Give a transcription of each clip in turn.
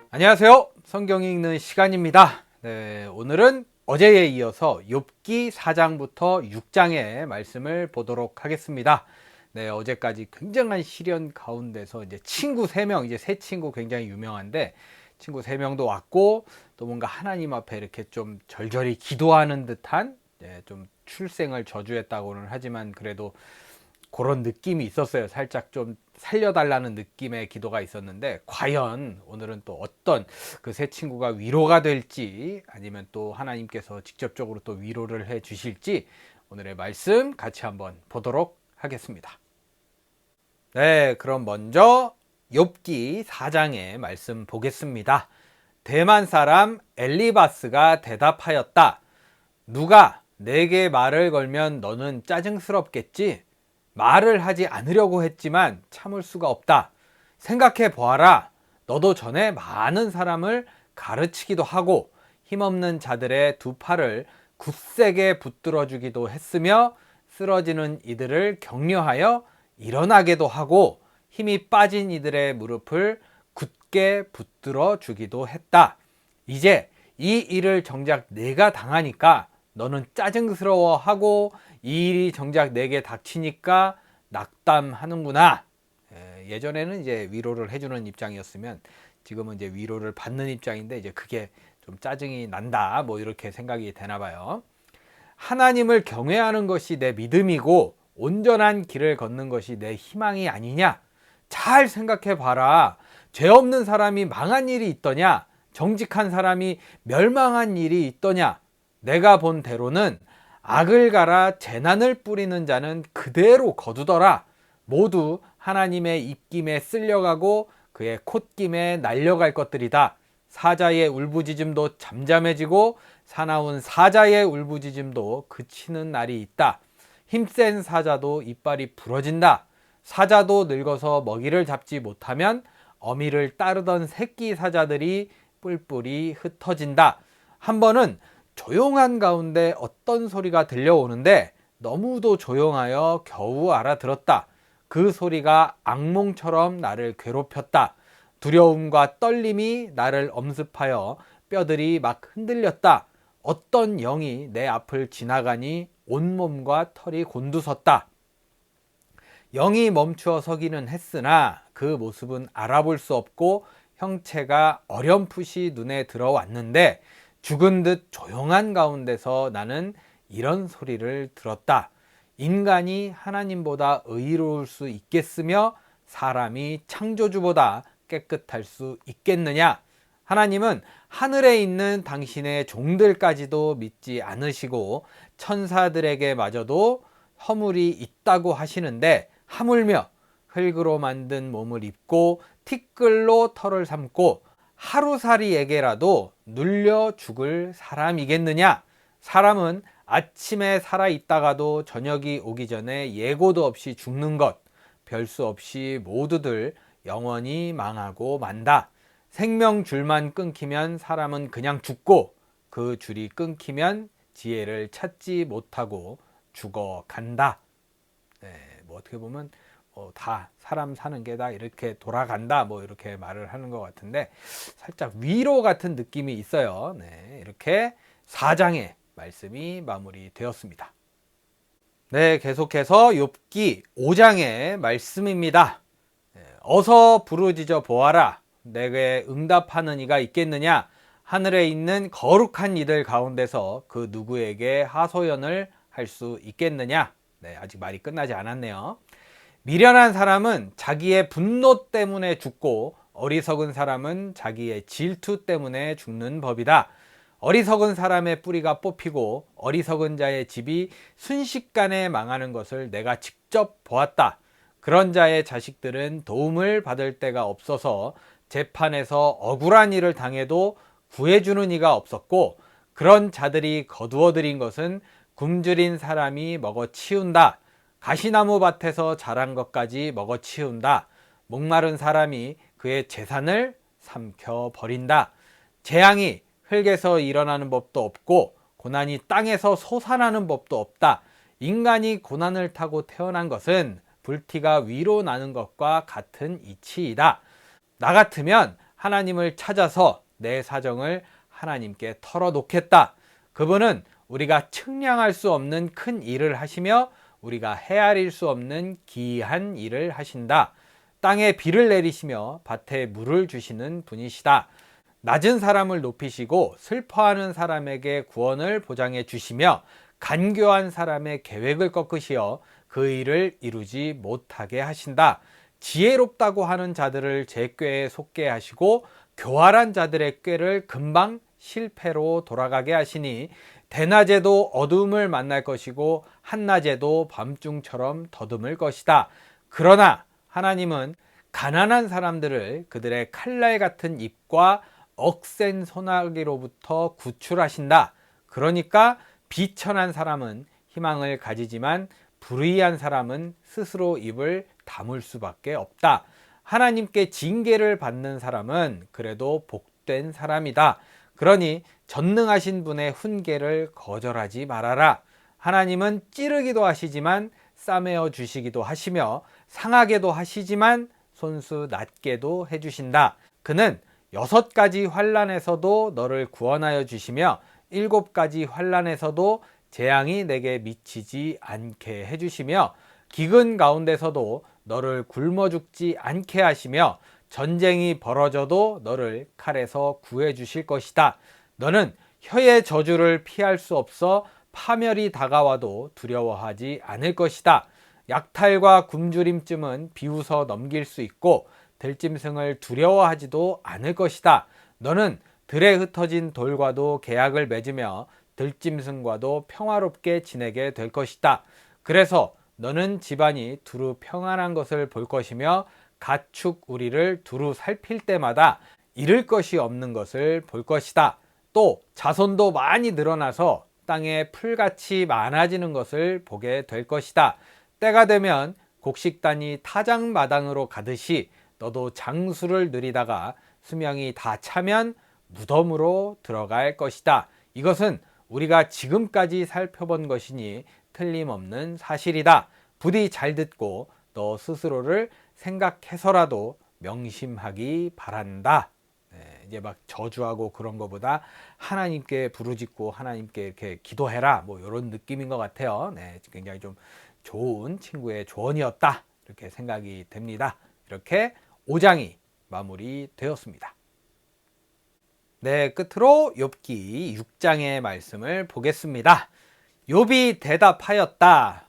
안녕하세요. 성경 읽는 시간입니다. 네, 오늘은 어제에 이어서 욥기 4장부터 6장의 말씀을 보도록 하겠습니다. 네, 어제까지 굉장한 시련 가운데서 이제 친구 3명, 이제 세 친구 굉장히 유명한데 친구 3명도 왔고 또 뭔가 하나님 앞에 이렇게 좀 절절히 기도하는 듯한 좀 출생을 저주했다고는 하지만 그래도 그런 느낌이 있었어요. 살짝 좀 살려달라는 느낌의 기도가 있었는데 과연 오늘은 또 어떤 그 세 친구가 위로가 될지 아니면 또 하나님께서 직접적으로 또 위로를 해 주실지 오늘의 말씀 같이 한번 보도록 하겠습니다. 네, 그럼 먼저 욥기 4장의 말씀 보겠습니다. 대만 사람 엘리바스가 대답하였다. 누가 내게 말을 걸면 너는 짜증스럽겠지? 말을 하지 않으려고 했지만 참을 수가 없다. 생각해 보아라. 너도 전에 많은 사람을 가르치기도 하고 힘없는 자들의 두 팔을 굳세게 붙들어 주기도 했으며 쓰러지는 이들을 격려하여 일어나게도 하고 힘이 빠진 이들의 무릎을 굳게 붙들어 주기도 했다. 이제 이 일을 정작 내가 당하니까 너는 짜증스러워하고 이 일이 정작 내게 닥치니까 낙담하는구나. 예전에는 이제 위로를 해주는 입장이었으면 지금은 이제 위로를 받는 입장인데 이제 그게 좀 짜증이 난다. 뭐 이렇게 생각이 되나 봐요. 하나님을 경외하는 것이 내 믿음이고 온전한 길을 걷는 것이 내 희망이 아니냐? 잘 생각해 봐라. 죄 없는 사람이 망한 일이 있더냐? 정직한 사람이 멸망한 일이 있더냐? 내가 본 대로는 악을 갈아 재난을 뿌리는 자는 그대로 거두더라. 모두 하나님의 입김에 쓸려가고 그의 콧김에 날려갈 것들이다. 사자의 울부짖음도 잠잠해지고 사나운 사자의 울부짖음도 그치는 날이 있다. 힘센 사자도 이빨이 부러진다. 사자도 늙어서 먹이를 잡지 못하면 어미를 따르던 새끼 사자들이 뿔뿔이 흩어진다. 한 번은 조용한 가운데 어떤 소리가 들려오는데 너무도 조용하여 겨우 알아들었다. 그 소리가 악몽처럼 나를 괴롭혔다. 두려움과 떨림이 나를 엄습하여 뼈들이 막 흔들렸다. 어떤 영이 내 앞을 지나가니 온몸과 털이 곤두섰다. 영이 멈추어 서기는 했으나 그 모습은 알아볼 수 없고 형체가 어렴풋이 눈에 들어왔는데 죽은 듯 조용한 가운데서 나는 이런 소리를 들었다. 인간이 하나님보다 의로울 수 있겠으며 사람이 창조주보다 깨끗할 수 있겠느냐? 하나님은 하늘에 있는 당신의 종들까지도 믿지 않으시고 천사들에게 마저도 허물이 있다고 하시는데 하물며 흙으로 만든 몸을 입고 티끌로 털을 삼고 하루살이에게라도 눌려 죽을 사람이겠느냐? 사람은 아침에 살아있다가도 저녁이 오기 전에 예고도 없이 죽는 것, 별수 없이 모두들 영원히 망하고 만다. 생명줄만 끊기면 사람은 그냥 죽고 그 줄이 끊기면 지혜를 찾지 못하고 죽어간다. 네, 뭐 어떻게 보면 다 사람 사는 게 다 이렇게 돌아간다 뭐 이렇게 말을 하는 것 같은데 살짝 위로 같은 느낌이 있어요. 네, 이렇게 4장의 말씀이 마무리되었습니다. 네, 계속해서 욥기 5장의 말씀입니다. 어서 부르짖어 보아라. 내게 응답하는 이가 있겠느냐? 하늘에 있는 거룩한 이들 가운데서 그 누구에게 하소연을 할 수 있겠느냐? 네, 아직 말이 끝나지 않았네요. 미련한 사람은 자기의 분노 때문에 죽고 어리석은 사람은 자기의 질투 때문에 죽는 법이다. 어리석은 사람의 뿌리가 뽑히고 어리석은 자의 집이 순식간에 망하는 것을 내가 직접 보았다. 그런 자의 자식들은 도움을 받을 데가 없어서 재판에서 억울한 일을 당해도 구해주는 이가 없었고 그런 자들이 거두어들인 것은 굶주린 사람이 먹어치운다. 가시나무 밭에서 자란 것까지 먹어치운다. 목마른 사람이 그의 재산을 삼켜버린다. 재앙이 흙에서 일어나는 법도 없고 고난이 땅에서 솟아나는 법도 없다. 인간이 고난을 타고 태어난 것은 불티가 위로 나는 것과 같은 이치이다. 나 같으면 하나님을 찾아서 내 사정을 하나님께 털어놓겠다. 그분은 우리가 측량할 수 없는 큰 일을 하시며 우리가 헤아릴 수 없는 기이한 일을 하신다. 땅에 비를 내리시며 밭에 물을 주시는 분이시다. 낮은 사람을 높이시고 슬퍼하는 사람에게 구원을 보장해 주시며 간교한 사람의 계획을 꺾으시어 그 일을 이루지 못하게 하신다. 지혜롭다고 하는 자들을 제 꾀에 속게 하시고 교활한 자들의 꾀를 금방 실패로 돌아가게 하시니 대낮에도 어둠을 만날 것이고 한낮에도 밤중처럼 더듬을 것이다. 그러나 하나님은 가난한 사람들을 그들의 칼날 같은 입과 억센 소나기로부터 구출하신다. 그러니까 비천한 사람은 희망을 가지지만 불의한 사람은 스스로 입을 다물 수밖에 없다. 하나님께 징계를 받는 사람은 그래도 복된 사람이다. 그러니 전능하신 분의 훈계를 거절하지 말아라. 하나님은 찌르기도 하시지만 싸매어 주시기도 하시며 상하게도 하시지만 손수 낮게도 해주신다. 그는 6가지 환난에서도 너를 구원하여 주시며 7가지 환난에서도 재앙이 내게 미치지 않게 해주시며 기근 가운데서도 너를 굶어 죽지 않게 하시며 전쟁이 벌어져도 너를 칼에서 구해 주실 것이다. 너는 혀의 저주를 피할 수 없어 파멸이 다가와도 두려워하지 않을 것이다. 약탈과 굶주림쯤은 비웃어 넘길 수 있고 들짐승을 두려워하지도 않을 것이다. 너는 들에 흩어진 돌과도 계약을 맺으며 들짐승과도 평화롭게 지내게 될 것이다. 그래서 너는 집안이 두루 평안한 것을 볼 것이며 가축 우리를 두루 살필 때마다 잃을 것이 없는 것을 볼 것이다. 또 자손도 많이 늘어나서 땅에 풀같이 많아지는 것을 보게 될 것이다. 때가 되면 곡식단이 타작마당으로 가듯이 너도 장수를 누리다가 수명이 다 차면 무덤으로 들어갈 것이다. 이것은 우리가 지금까지 살펴본 것이니 틀림없는 사실이다. 부디 잘 듣고 너 스스로를 생각해서라도 명심하기 바란다. 이제 막 저주하고 그런 것보다 하나님께 부르짖고 하나님께 이렇게 기도해라, 뭐 이런 느낌인 것 같아요. 굉장히 좀 좋은 친구의 조언이었다, 이렇게 생각이 됩니다. 이렇게 5장이 마무리되었습니다. 끝으로 욥기 6장의 말씀을 보겠습니다. 욥이 대답하였다.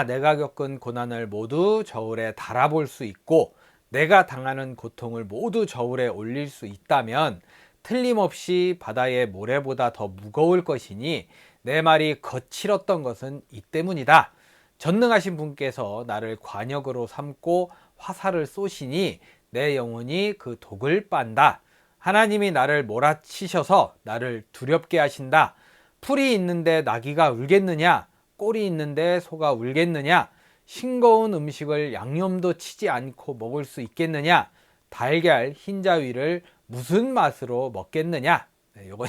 내가 겪은 고난을 모두 저울에 달아볼 수 있고 내가 당하는 고통을 모두 저울에 올릴 수 있다면 틀림없이 바다의 모래보다 더 무거울 것이니 내 말이 거칠었던 것은 이 때문이다. 전능하신 분께서 나를 관역으로 삼고 화살을 쏘시니 내 영혼이 그 독을 빤다. 하나님이 나를 몰아치셔서 나를 두렵게 하신다. 풀이 있는데 나귀가 울겠느냐? 꼴이 있는데 소가 울겠느냐? 싱거운 음식을 양념도 치지 않고 먹을 수 있겠느냐? 달걀 흰자위를 무슨 맛으로 먹겠느냐? 이건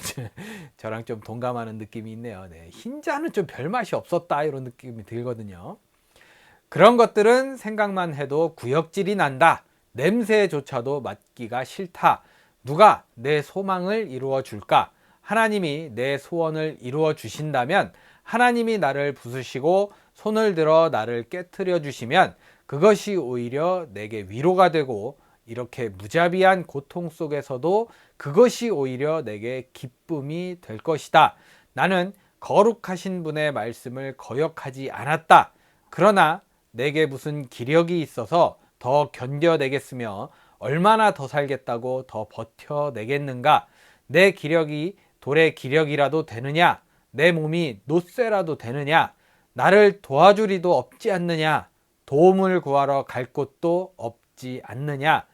저랑 좀 동감하는 느낌이 있네요. 흰자는 좀 별 맛이 없었다, 이런 느낌이 들거든요. 그런 것들은 생각만 해도 구역질이 난다. 냄새조차도 맡기가 싫다. 누가 내 소망을 이루어 줄까? 하나님이 내 소원을 이루어 주신다면, 하나님이 나를 부수시고 손을 들어 나를 깨트려 주시면 그것이 오히려 내게 위로가 되고, 이렇게 무자비한 고통 속에서도 그것이 오히려 내게 기쁨이 될 것이다. 나는 거룩하신 분의 말씀을 거역하지 않았다. 그러나 내게 무슨 기력이 있어서 더 견뎌내겠으며 얼마나 더 살겠다고 더 버텨내겠는가? 내 기력이 돌의 기력이라도 되느냐? 내 몸이 노쇠라도 되느냐? 나를 도와줄 이도 없지 않느냐? 도움을 구하러 갈 곳도 없지 않느냐?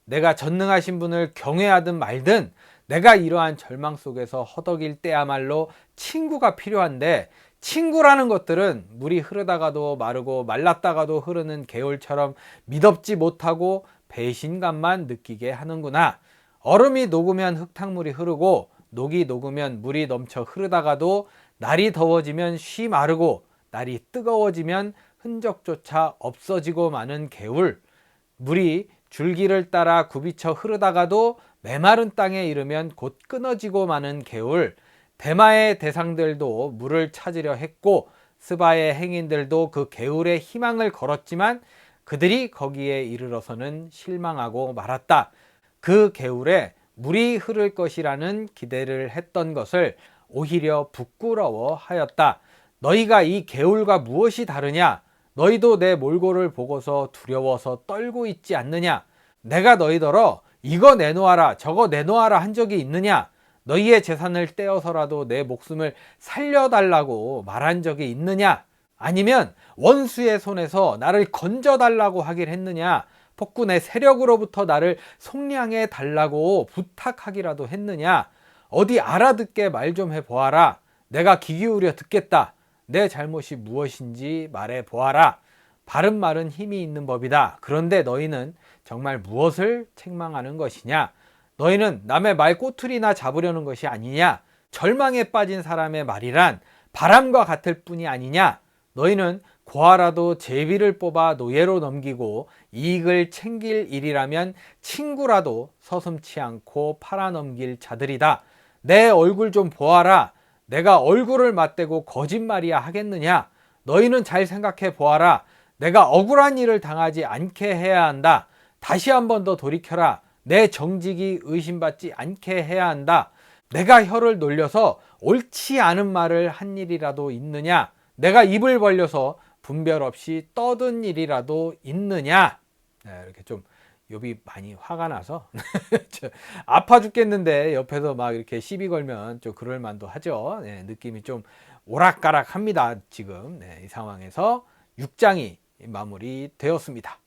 내가 전능하신 분을 경외하든 말든 내가 이러한 절망 속에서 허덕일 때야말로 친구가 필요한데, 친구라는 것들은 물이 흐르다가도 마르고 말랐다가도 흐르는 개울처럼 미덥지 못하고 배신감만 느끼게 하는구나. 얼음이 녹으면 흙탕물이 흐르고 녹이 녹으면 물이 넘쳐 흐르다가도 날이 더워지면 쉬 마르고 날이 뜨거워지면 흔적조차 없어지고 마는 개울, 물이 줄기를 따라 굽이쳐 흐르다가도 메마른 땅에 이르면 곧 끊어지고 마는 개울, 대마의 대상들도 물을 찾으려 했고 스바의 행인들도 그 개울에 희망을 걸었지만 그들이 거기에 이르러서는 실망하고 말았다. 그 개울에 물이 흐를 것이라는 기대를 했던 것을 오히려 부끄러워하였다. 너희가 이 개울과 무엇이 다르냐? 너희도 내 몰골을 보고서 두려워서 떨고 있지 않느냐? 내가 너희더러 이거 내놓아라 저거 내놓아라 한 적이 있느냐? 너희의 재산을 떼어서라도 내 목숨을 살려달라고 말한 적이 있느냐? 아니면 원수의 손에서 나를 건져달라고 하길 했느냐? 폭군의 세력으로부터 나를 속량해 달라고 부탁하기라도 했느냐? 어디 알아듣게 말 좀 해보아라. 내가 귀 기울여 듣겠다. 내 잘못이 무엇인지 말해 보아라. 바른 말은 힘이 있는 법이다. 그런데 너희는 정말 무엇을 책망하는 것이냐? 너희는 남의 말 꼬투리나 잡으려는 것이 아니냐? 절망에 빠진 사람의 말이란 바람과 같을 뿐이 아니냐? 너희는 고아라도 제비를 뽑아 노예로 넘기고 이익을 챙길 일이라면 친구라도 서슴지 않고 팔아넘길 자들이다. 내 얼굴 좀 보아라. 내가 얼굴을 맞대고 거짓말이야 하겠느냐? 너희는 잘 생각해 보아라. 내가 억울한 일을 당하지 않게 해야 한다. 다시 한 번 더 돌이켜라. 내 정직이 의심받지 않게 해야 한다. 내가 혀를 놀려서 옳지 않은 말을 한 일이라도 있느냐? 내가 입을 벌려서 분별 없이 떠든 일이라도 있느냐? 네, 이렇게 좀 욥이 많이 화가 나서 아파 죽겠는데 옆에서 막 이렇게 시비 걸면 좀 그럴 만도 하죠. 네, 느낌이 좀 오락가락합니다. 지금 네, 이 상황에서 6장이 마무리되었습니다.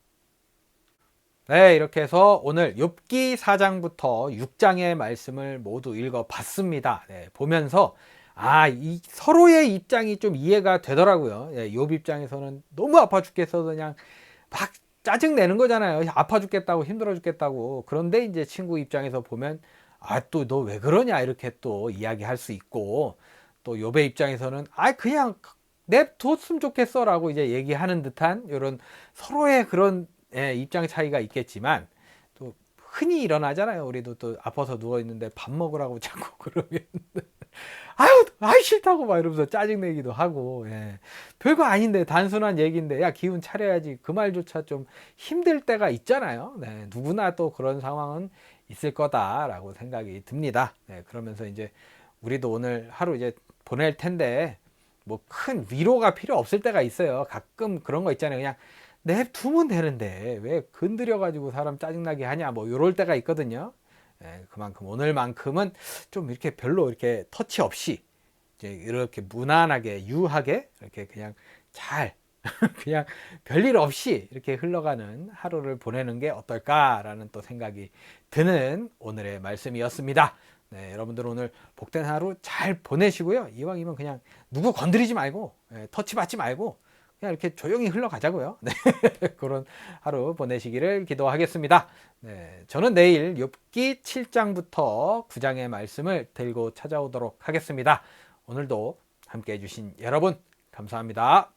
네, 이렇게 해서 오늘 욥기 4장부터 6장의 말씀을 모두 읽어봤습니다. 네, 보면서 이 서로의 입장이 좀 이해가 되더라고요. 예, 욥 입장에서는 너무 아파 죽겠어서 그냥 막 짜증 내는 거잖아요. 아파 죽겠다고 힘들어 죽겠다고. 그런데 이제 친구 입장에서 보면 또 너 왜 그러냐 이렇게 또 이야기할 수 있고, 또 욥의 입장에서는 그냥 냅뒀으면 좋겠어라고 이제 얘기하는 듯한 이런 서로의 그런 입장 차이가 있겠지만, 또 흔히 일어나잖아요. 우리도 또 아파서 누워 있는데 밥 먹으라고 자꾸 그러면 아유 싫다고 막 이러면서 짜증내기도 하고, 별거 아닌데 단순한 얘기인데 야 기운 차려야지 그 말조차 좀 힘들 때가 있잖아요. 네, 누구나 또 그런 상황은 있을 거다라고 생각이 듭니다. 네, 그러면서 이제 우리도 오늘 하루 이제 보낼 텐데 뭐 큰 위로가 필요 없을 때가 있어요. 가끔 그런 거 있잖아요. 그냥 냅두면 되는데 왜 건드려 가지고 사람 짜증나게 하냐 뭐 이럴 때가 있거든요. 그만큼 오늘만큼은 좀 이렇게 별로 이렇게 터치 없이 이제 이렇게 무난하게 유하게 이렇게 그냥 잘 그냥 별일 없이 이렇게 흘러가는 하루를 보내는 게 어떨까라는 또 생각이 드는 오늘의 말씀이었습니다. 네, 여러분들 오늘 복된 하루 잘 보내시고요. 이왕이면 그냥 누구 건드리지 말고 터치 받지 말고 그냥 이렇게 조용히 흘러가자고요. 네, 그런 하루 보내시기를 기도하겠습니다. 네, 저는 내일 욥기 7장부터 9장의 말씀을 들고 찾아오도록 하겠습니다. 오늘도 함께 해주신 여러분 감사합니다.